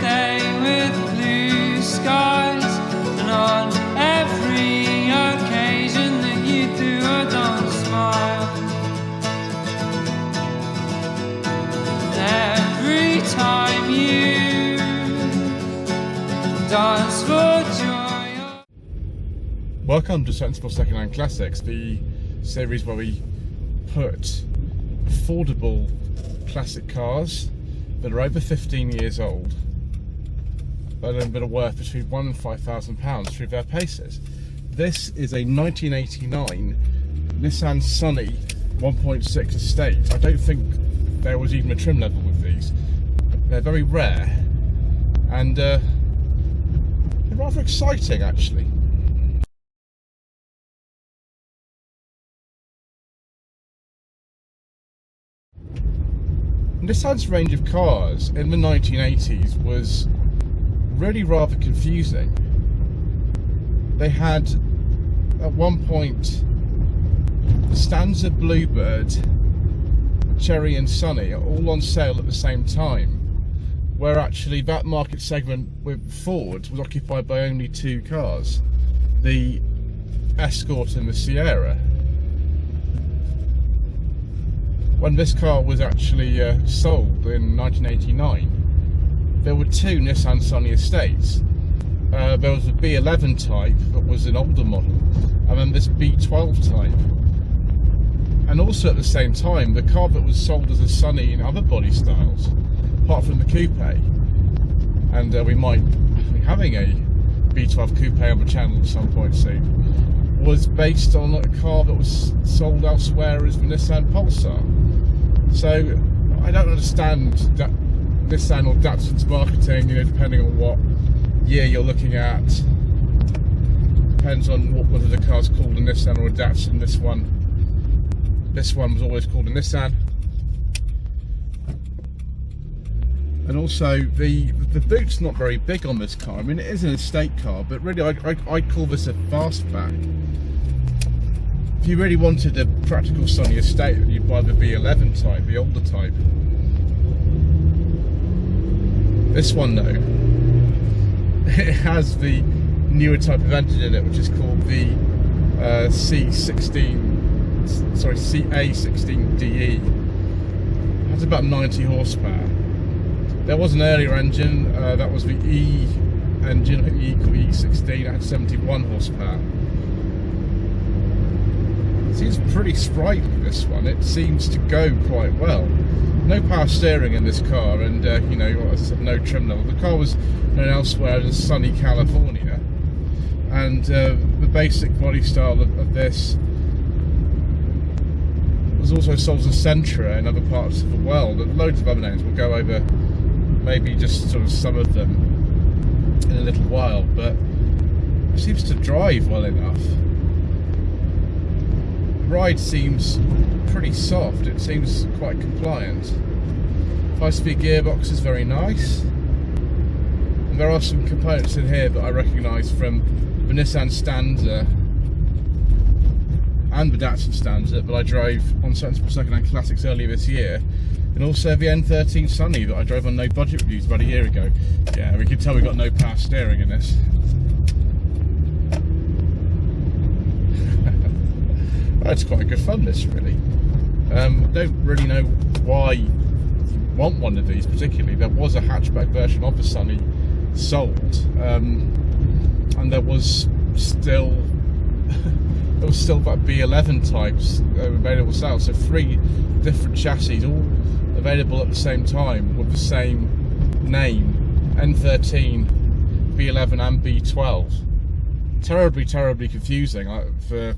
day with blue skies, and on every occasion that you do or don't smile. Every time you dance for joy. Welcome to Sensible Secondhand Classics, the series where we put affordable classic cars that are over 15 years old but are worth between £1,000 and £5,000 through their paces. This is a 1989 Nissan Sunny 1.6 estate. I don't think there was even a trim level with these. They're very rare and they're rather exciting actually. Nissan's range of cars in the 1980s was really rather confusing. They had, at one point, Stanza, Bluebird, Cherry and Sunny are all on sale at the same time, where actually that market segment with Ford was occupied by only two cars, the Escort and the Sierra. When this car was actually sold in 1989, there were two Nissan Sunny estates. There was the B11 type that was an older model, and then this B12 type. And also at the same time, the car that was sold as a Sunny in other body styles, apart from the coupe, and we might be having a B12 coupe on the channel at some point soon, was based on a car that was sold elsewhere as the Nissan Pulsar. So I don't understand that Nissan or Datsun's marketing, depending on what year you're looking at. Depends on whether the car's called a Nissan or a Datsun. This one was always called a Nissan. And also the boot's not very big on this car. I mean, it is an estate car, but really I'd call this a fastback. If you really wanted a practical Sunny estate, you'd buy the B11 type, the older type. This one though, it has the newer type of engine in it, which is called the CA16DE. It has about 90 horsepower. There was an earlier engine, that was the E engine, I think E16, it had 71 horsepower. It seems pretty sprightly, this one. It seems to go quite well. No power steering in this car, and as I said, no trim level. The car was known elsewhere as Sunny California, and the basic body style of this was also sold as a Sentra in other parts of the world, and loads of other names. We'll go over maybe just sort of some of them in a little while, but it seems to drive well enough. The ride seems pretty soft, it seems quite compliant. 5-speed gearbox is very nice, and there are some components in here that I recognise from the Nissan Stanza and the Datsun Stanza that I drove on Sensible Secondhand Classics earlier this year, and also the N13 Sunny that I drove on No Budget Reviews about a year ago. Yeah, we can tell we got no power steering in this. That's quite good fun, this, really. Don't really know why you want one of these particularly. There was a hatchback version of the Sunny sold, and there was still about B11 types available sale. So 3 different chassis, all available at the same time with the same name: N13, B11, and B12. Terribly confusing for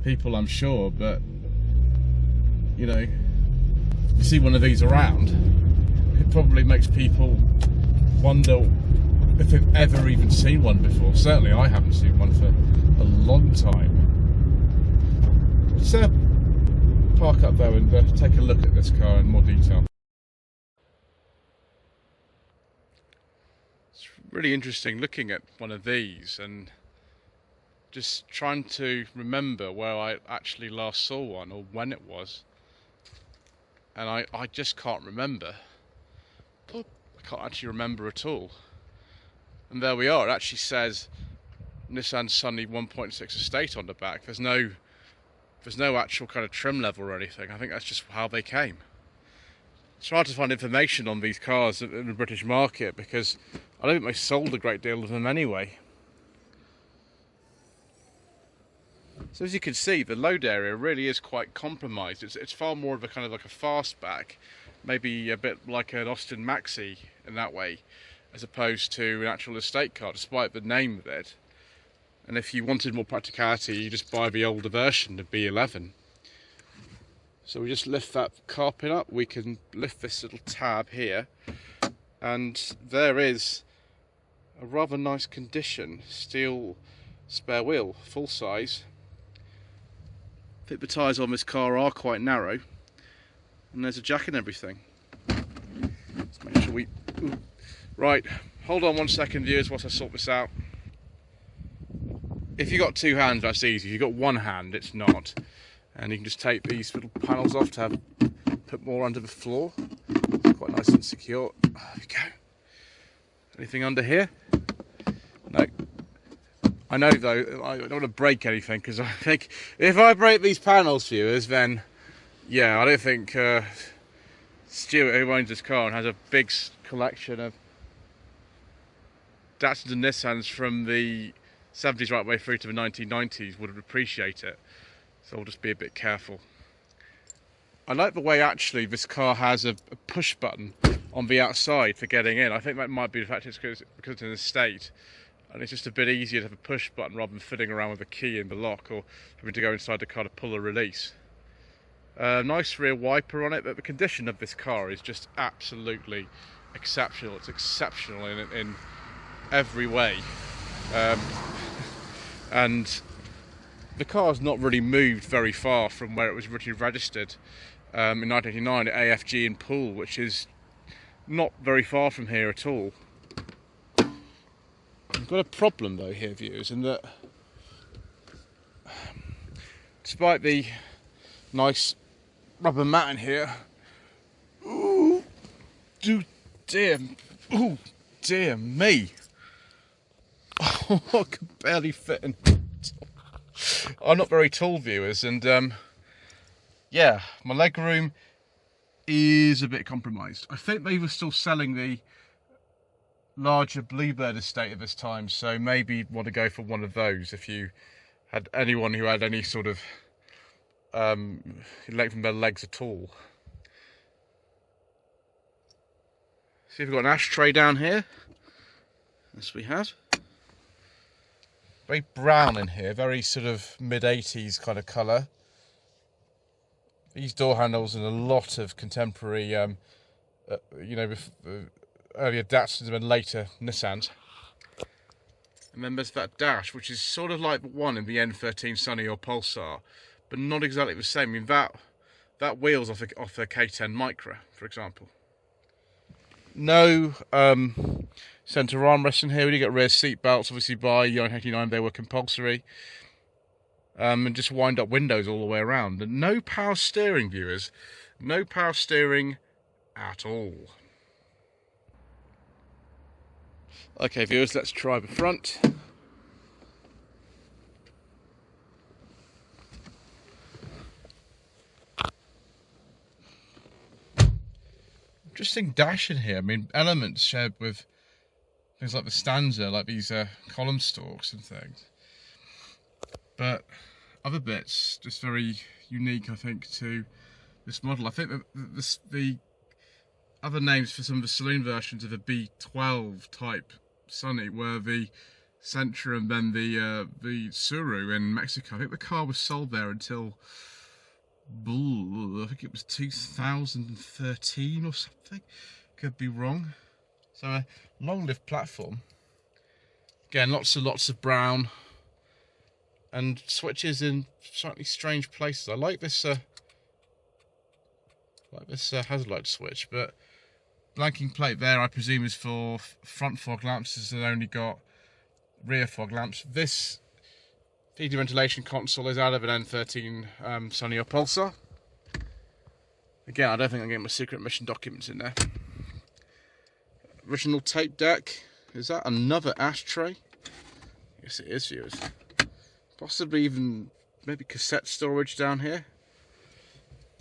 people, I'm sure, but you see one of these around, it probably makes people wonder if they've ever even seen one before. Certainly I haven't seen one for a long time. Let's park up there and take a look at this car in more detail. It's really interesting looking at one of these and just trying to remember where I actually last saw one or when it was, and I just can't remember. I can't actually remember at all. And there we are. It actually says Nissan Sunny 1.6 Estate on the back. There's no actual kind of trim level or anything. I think that's just how they came. It's hard to find information on these cars in the British market because I don't think they sold a great deal of them anyway. So as you can see, the load area really is quite compromised. It's far more of a kind of like a fastback, maybe a bit like an Austin Maxi in that way, as opposed to an actual estate car, despite the name of it. And if you wanted more practicality, you just buy the older version, the B11. So we just lift that car pin up, we can lift this little tab here, and there is a rather nice condition steel spare wheel, full size. I think the tyres on this car are quite narrow, and there's a jack and everything. Let's make sure we... Ooh. Right, hold on 1 second viewers whilst I sort this out. If you've got two hands, that's easy. If you've got one hand, it's not. And you can just take these little panels off to put more under the floor. It's quite nice and secure. There we go. Anything under here? No. I know though, I don't want to break anything because I think if I break these panels, viewers, then yeah, I don't think Stuart, who owns this car and has a big collection of Datsuns and Nissans from the 70s right way through to the 1990s, would appreciate it. So I'll just be a bit careful. I like the way actually this car has a push button on the outside for getting in. I think that might be the fact it's because it's an estate and it's just a bit easier to have a push button rather than fiddling around with a key in the lock or having to go inside the car to pull a release. Nice rear wiper on it, but the condition of this car is just absolutely exceptional. It's exceptional in every way. And the car's not really moved very far from where it was originally registered in 1989 at AFG in Poole, which is not very far from here at all. I've got a problem though here, viewers, in that despite the nice rubber mat in here, ooh, dear me, I can barely fit in. I'm not very tall, viewers, and yeah, my leg room is a bit compromised. I think they were still selling the larger Bluebird estate at this time, so maybe want to go for one of those if you had anyone who had any sort of length from their legs at all. See if we've got an ashtray down here. Yes, we have. Very brown in here, very sort of mid-80s kind of colour. These door handles and a lot of contemporary, you know, earlier Datsuns and later Nissans. And then there's that dash, which is sort of like the one in the N13 Sunny or Pulsar, but not exactly the same. I mean, that wheel's off the K10 Micra, for example. No centre armrests in here. We do get rear seat belts. Obviously, by 1989 they were compulsory. And just wind up windows all the way around. And no power steering, viewers. No power steering at all. Okay, viewers, let's try the front. Interesting dash in here. I mean, elements shared with things like the stanza, like these column stalks and things. But other bits, just very unique, I think, to this model. I think that the other names for some of the saloon versions of the B12 type Sunny were the Sentra and then the Suru in Mexico. I think the car was sold there until, I think it was 2013 or something. Could be wrong. So a long-lived platform. Again, lots of brown and switches in slightly strange places. I like this hazard light switch, but blanking plate there, I presume, is for front fog lamps, as they've only got rear fog lamps. This heated ventilation console is out of an N13 Sunny or Pulsar. Again, I don't think I'm getting my secret mission documents in there. Original tape deck. Is that another ashtray? Yes, it is, viewers. Possibly even maybe cassette storage down here.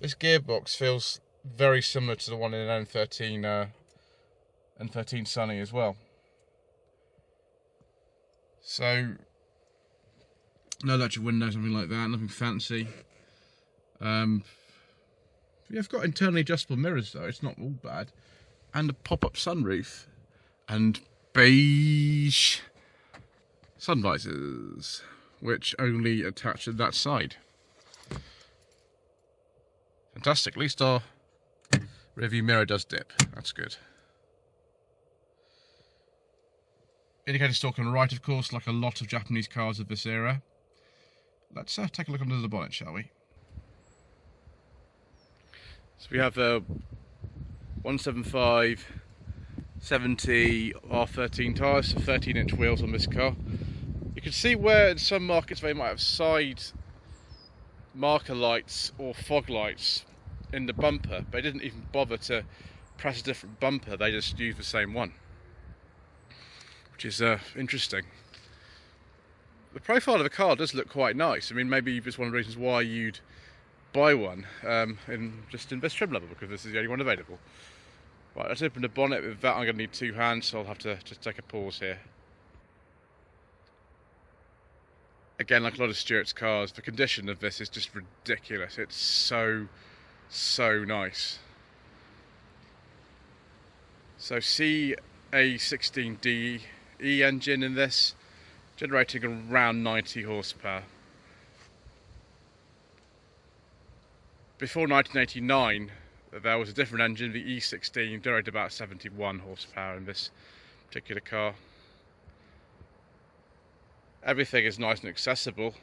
This gearbox feels very similar to the one in an N13 Sunny as well. So, no electric windows, something like that, nothing fancy. I've got internally adjustable mirrors though, it's not all bad. And a pop-up sunroof. And beige sun visors, which only attach to that side. Fantastic, at least our rearview mirror does dip, that's good. Indicator stalk on the right, of course, like a lot of Japanese cars of this era. Let's take a look under the bonnet, shall we? So we have 175 70 R13 tyres, so 13-inch wheels on this car. You can see where in some markets they might have side marker lights or fog lights in the bumper. They didn't even bother to press a different bumper, they just used the same one, which is interesting. The profile of the car does look quite nice. I mean, maybe it's one of the reasons why you'd buy one in this trim level, because this is the only one available. Right, let's open the bonnet. With that, I'm going to need two hands, so I'll have to just take a pause here. Again, like a lot of Stuart's cars, the condition of this is just ridiculous. It's so nice. So CA16DE engine in this, generating around 90 horsepower. Before 1989, there was a different engine, the E16, generated about 71 horsepower in this particular car. Everything is nice and accessible.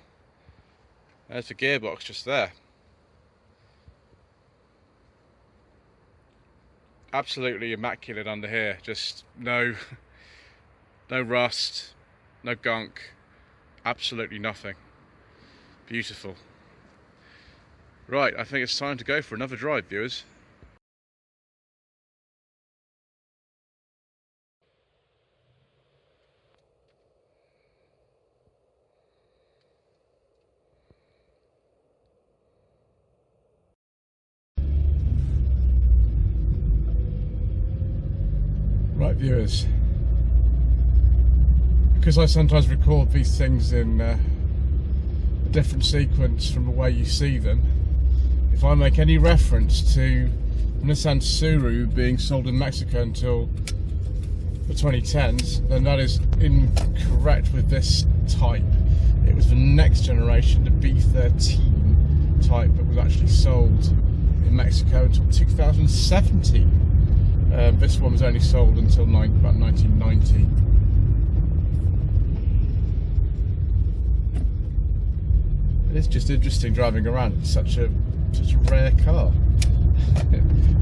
There's the gearbox just there. Absolutely immaculate under here, just no rust, no gunk, absolutely nothing. Beautiful. Right, I think it's time to go for another drive, viewers. Right, viewers, because I sometimes record these things in a different sequence from the way you see them, if I make any reference to Nissan Suru being sold in Mexico until the 2010s, then that is incorrect with this type. It was the next generation, the B13 type, that was actually sold in Mexico until 2017. This one was only sold until about 1990. It's just interesting driving around. It's such a rare car.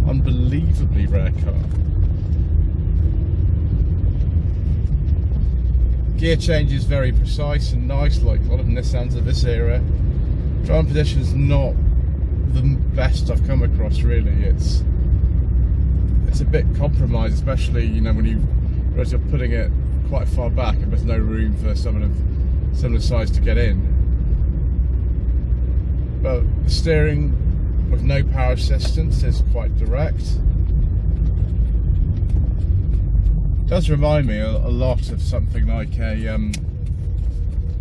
Unbelievably rare car. Gear change is very precise and nice, like a lot of Nissans of this era. Driving position is not the best I've come across, really. It's a bit compromised, especially, you know, when you realize you're putting it quite far back and there's no room for someone of similar size to get in. But the steering with no power assistance is quite direct. It does remind me a lot of something like a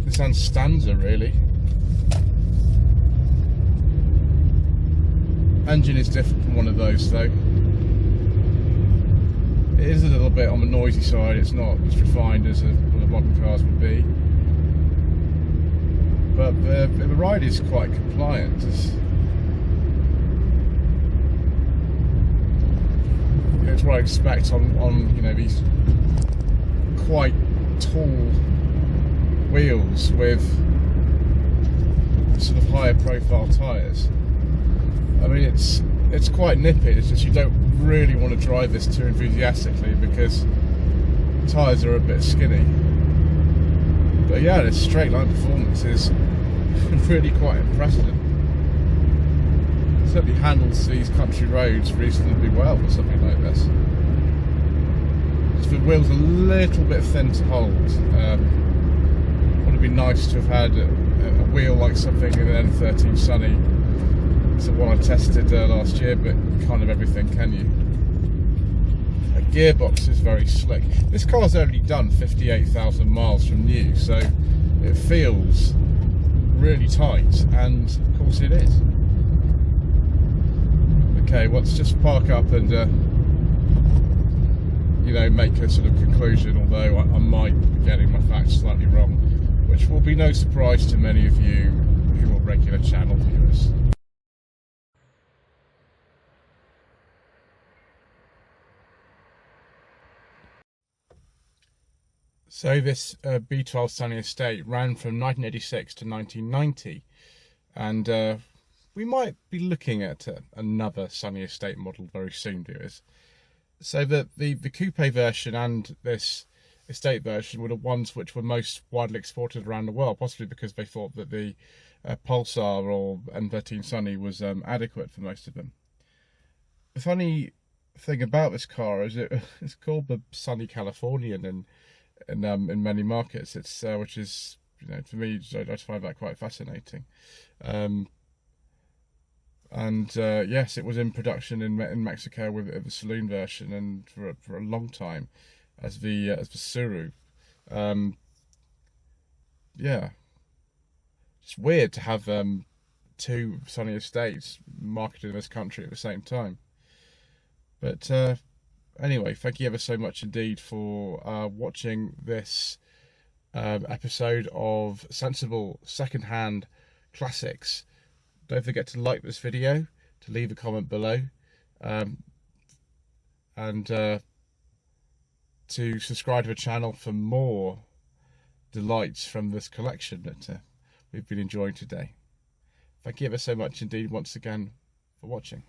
Nissan Stanza, really. Engine is different from one of those though. It is a little bit on the noisy side, it's not as refined as one of the modern cars would be. But the ride is quite compliant. It's what I expect on you know, these quite tall wheels with sort of higher profile tyres. I mean, it's quite nippy. It's just you don't really want to drive this too enthusiastically because tyres are a bit skinny. But yeah, this straight line performance is really quite impressive. It certainly handles these country roads reasonably well for something like this. the wheel's a little bit thin to hold. Would have been nice to have had a wheel like something in an N13 Sunny. It's the one I tested last year, but can't have everything, can you? A gearbox is very slick. This car's only done 58,000 miles from new, so it feels really tight, and of course it is. Okay, let's just park up and you know, make a sort of conclusion, although I might be getting my facts slightly wrong, which will be no surprise to many of you who are regular channel viewers. So this B12 Sunny Estate ran from 1986 to 1990, and we might be looking at another Sunny Estate model very soon, viewers. So the coupe version and this estate version were the ones which were most widely exported around the world, possibly because they thought that the Pulsar or N13 Sunny was adequate for most of them. The funny thing about this car is it's called the Sunny Californian in many markets. It's which is, you know, to me, I find that quite fascinating. Yes, it was in production in Mexico with the saloon version, and for a long time as the Suru. Yeah, it's weird to have two Sunny Estates marketed in this country at the same time. But anyway, thank you ever so much indeed for watching this episode of Sensible Secondhand Classics. Don't forget to like this video, to leave a comment below, and to subscribe to the channel for more delights from this collection that we've been enjoying today. Thank you ever so much indeed once again for watching.